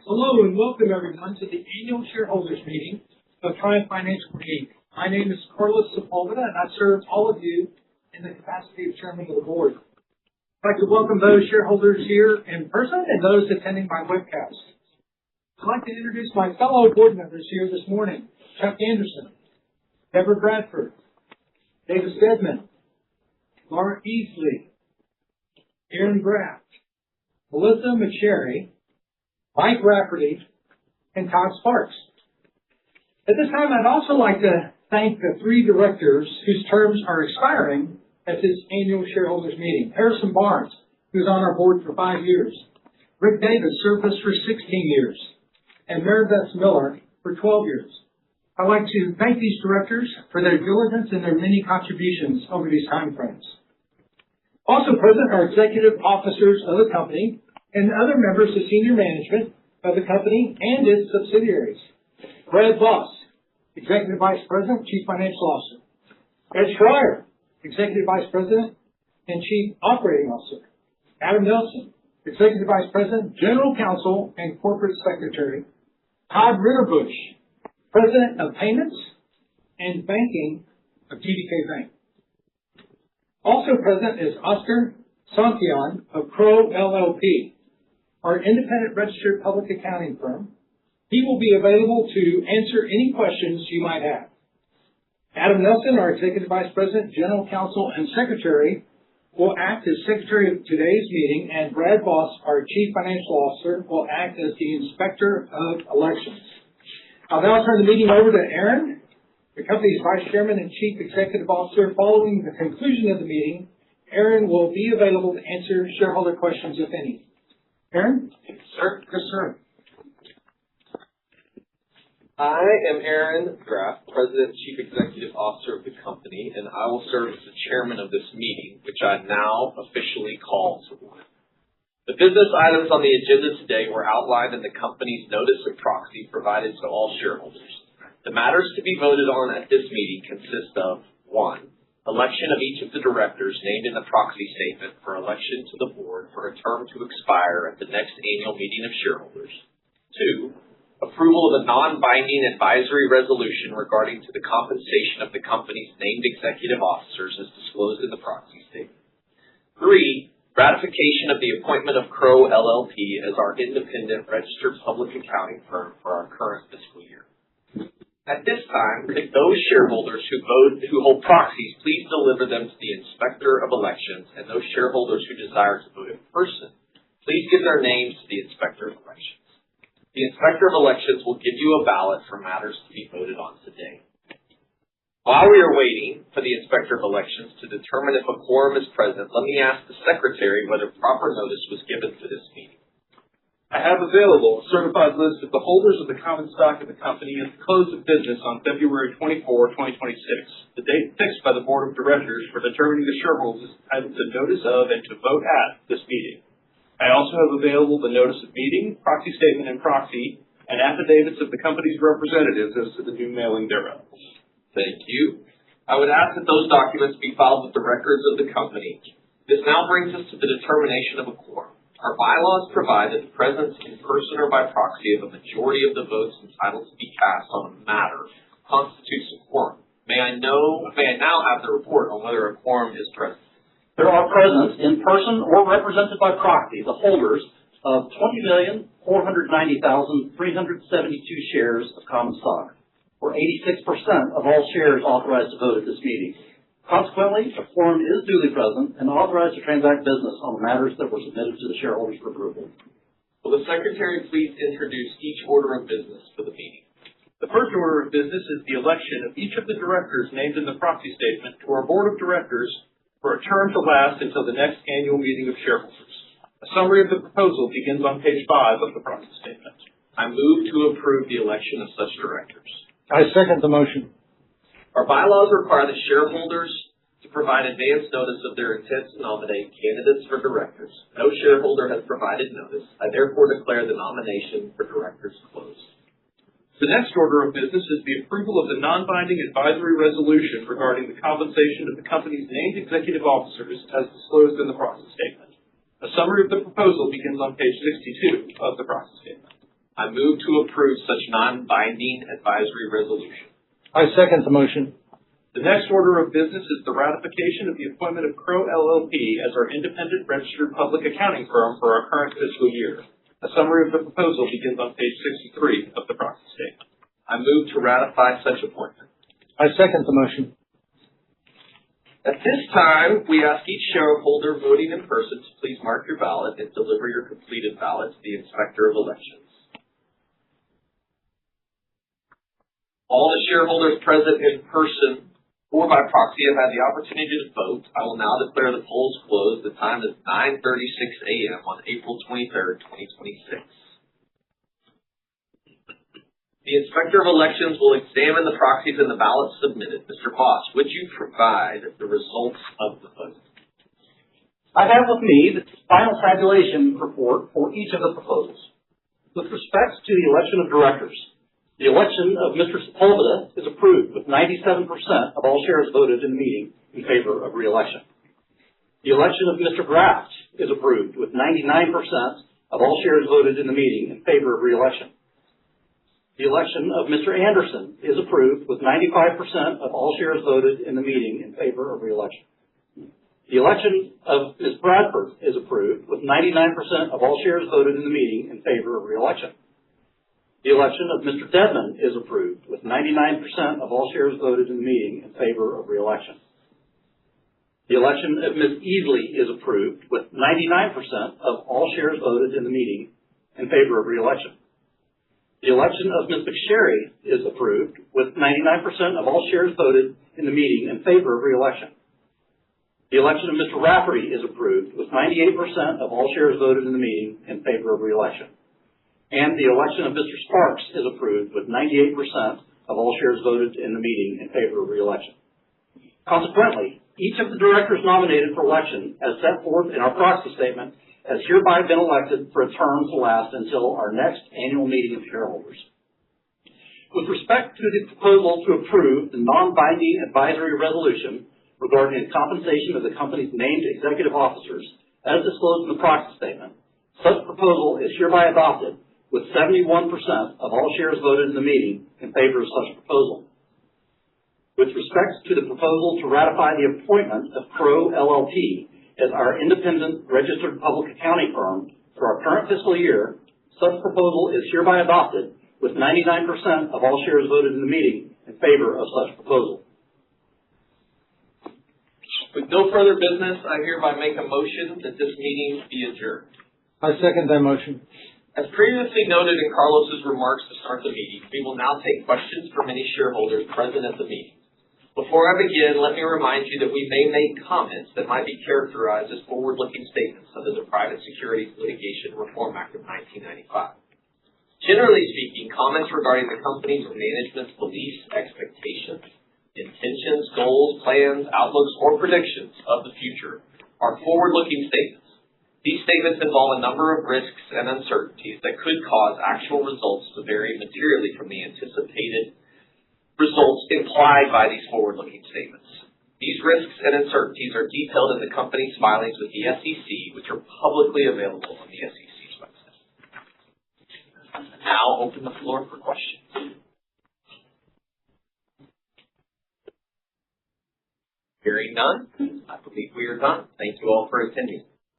Hello and welcome everyone to the Annual Shareholders Meeting of Triumph Financial Inc. My name is Carlos Sepulveda and I serve all of you in the capacity of Chairman of the Board. I'd like to welcome those shareholders here in person and those attending by webcast. I'd like to introduce my fellow board members here this morning. Chuck Anderson, Deborah Bradford, David Stedman, Laura Easley, Aaron Graft, Melissa McSherry, Mike Rafferty, and Todd Sparks. At this time, I'd also like to thank the three directors whose terms are expiring at this annual shareholders meeting. Harrison Barnes, who's on our board for 5 years. Rick Davis served us for 16 years. And Maribeth Miller for 12 years. I'd like to thank these directors for their diligence and their many contributions over these time frames. Also present are executive officers of the company and other members of senior management of the company and its subsidiaries. Brad Voss, Executive Vice President, Chief Financial Officer. Ed Schreier, Executive Vice President and Chief Operating Officer. Adam Nelson, Executive Vice President, General Counsel, and Corporate Secretary. Todd Ritterbush, President of Payments and Banking of TDK Bank. Also present is Oscar Santillan of Crowe LLP, our independent registered public accounting firm. He will be available to answer any questions you might have. Adam Nelson, our Executive Vice President, General Counsel, and Secretary, will act as Secretary of today's meeting, and Brad Voss, our Chief Financial Officer, will act as the Inspector of Elections. I'll now turn the meeting over to Aaron, the company's Vice Chairman and Chief Executive Officer. Following the conclusion of the meeting, Aaron will be available to answer shareholder questions, if any. Aaron? Yes, sir. Yes, sir. I am Aaron Graff, President and Chief Executive Officer of the company, and I will serve as the chairman of this meeting, which I now officially call to order. The business items on the agenda today were outlined in the company's notice of proxy provided to all shareholders. The matters to be voted on at this meeting consist of 1. Election of each of the directors named in the proxy statement for election to the board for a term to expire at the next annual meeting of shareholders. 2. Approval of a non-binding advisory resolution regarding to the compensation of the company's named executive officers as disclosed in the proxy statement. 3. Ratification of the appointment of Crowe LLP as our independent registered public accounting firm for our current fiscal year. At this time, if those shareholders who hold proxies, please deliver them to the Inspector of Elections, and those shareholders who desire to vote in person, please give their names to the Inspector of Elections. The Inspector of Elections will give you a ballot for matters to be voted on today. While we are waiting for the Inspector of Elections to determine if a quorum is present, let me ask the Secretary whether proper notice was given for this meeting. I have available a certified list of the holders of the common stock of the company at the close of business on February 24, 2026, the date fixed by the Board of Directors for determining the shareholders entitled to notice of and to vote at this meeting. I also have available the notice of meeting, proxy statement and proxy, and affidavits of the company's representatives as to the due mailing thereof. Thank you. I would ask that those documents be filed with the records of the company. This now brings us to the determination of a quorum. Our bylaws provide that the presence in person or by proxy of a majority of the votes entitled to be cast on a matter constitutes a quorum. May I now have the report on whether a quorum is present? There are present in person or represented by proxy the holders of 20,490,372 shares of common stock, or 86% of all shares authorized to vote at this meeting. Consequently, a quorum is duly present and authorized to transact business on the matters that were submitted to the shareholders for approval. Will the Secretary please introduce each order of business for the meeting? The first order of business is the election of each of the directors named in the proxy statement to our Board of Directors for a term to last until the next annual meeting of shareholders. A summary of the proposal begins on page 5 of the proxy statement. I move to approve the election of such directors. I second the motion. Our bylaws require the shareholders to provide advance notice of their intent to nominate candidates for directors. No shareholder has provided notice. I therefore declare the nomination for directors closed. The next order of business is the approval of the non-binding advisory resolution regarding the compensation of the company's named executive officers as disclosed in the proxy statement. A summary of the proposal begins on page 62 of the proxy statement. I move to approve such non-binding advisory resolution. I second the motion. The next order of business is the ratification of the appointment of Crowe LLP as our independent registered public accounting firm for our current fiscal year. A summary of the proposal begins on page 63 of the proxy statement. I move to ratify such appointment. I second the motion. At this time, we ask each shareholder voting in person to please mark your ballot and deliver your completed ballot to the Inspector of Elections. All the shareholders present in person or by proxy have had the opportunity to vote. I will now declare the polls closed. The time is 9:36 a.m. on April 23rd, 2026. The Inspector of Elections will examine the proxies and the ballots submitted. Mr. Voss, would you provide the results of the vote? I have with me the final tabulation report for each of the proposals. With respect to the election of directors, the election of Mr. Sepulveda is approved with 97% of all shares voted in the meeting in favor of re-election. The election of Mr. Graft is approved with 99% of all shares voted in the meeting in favor of re-election. The election of Mr. Anderson is approved with 95% of all shares voted in the meeting in favor of re-election. The election of Ms. Bradford is approved with 99% of all shares voted in the meeting in favor of re-election. The election of Mr. Dedman is approved with 99% of all shares voted in the meeting in favor of re-election. The election of Ms. Easley is approved with 99% of all shares voted in the meeting in favor of re-election. The election of Ms. McSherry is approved with 99% of all shares voted in the meeting in favor of re-election. The election of Mr. Rafferty is approved with 98% of all shares voted in the meeting in favor of re-election. And the election of Mr. Sparks is approved with 98% of all shares voted in the meeting in favor of re-election. Consequently, each of the directors nominated for election, as set forth in our proxy statement, has hereby been elected for a term to last until our next annual meeting of shareholders. With respect to the proposal to approve the non-binding advisory resolution regarding the compensation of the company's named executive officers, as disclosed in the proxy statement, such proposal is hereby adopted with 71% of all shares voted in the meeting in favor of such proposal. With respect to the proposal to ratify the appointment of Crowe LLP as our independent registered public accounting firm for our current fiscal year, such proposal is hereby adopted with 99% of all shares voted in the meeting in favor of such proposal. With no further business, I hereby make a motion that this meeting be adjourned. I second that motion. As previously noted in Carlos's remarks to start the meeting, we will now take questions from any shareholders present at the meeting. Before I begin, let me remind you that we may make comments that might be characterized as forward-looking statements under the Private Securities Litigation Reform Act of 1995. Generally speaking, comments regarding the company's or management's beliefs, expectations, intentions, goals, plans, outlooks, or predictions of the future are forward-looking statements. These statements involve a number of risks and uncertainties that could cause actual results to vary materially from the anticipated results implied by these forward-looking statements. These risks and uncertainties are detailed in the company's filings with the SEC, which are publicly available on the SEC's website. Now open the floor for questions. Hearing none, I believe we are done. Thank you all for attending.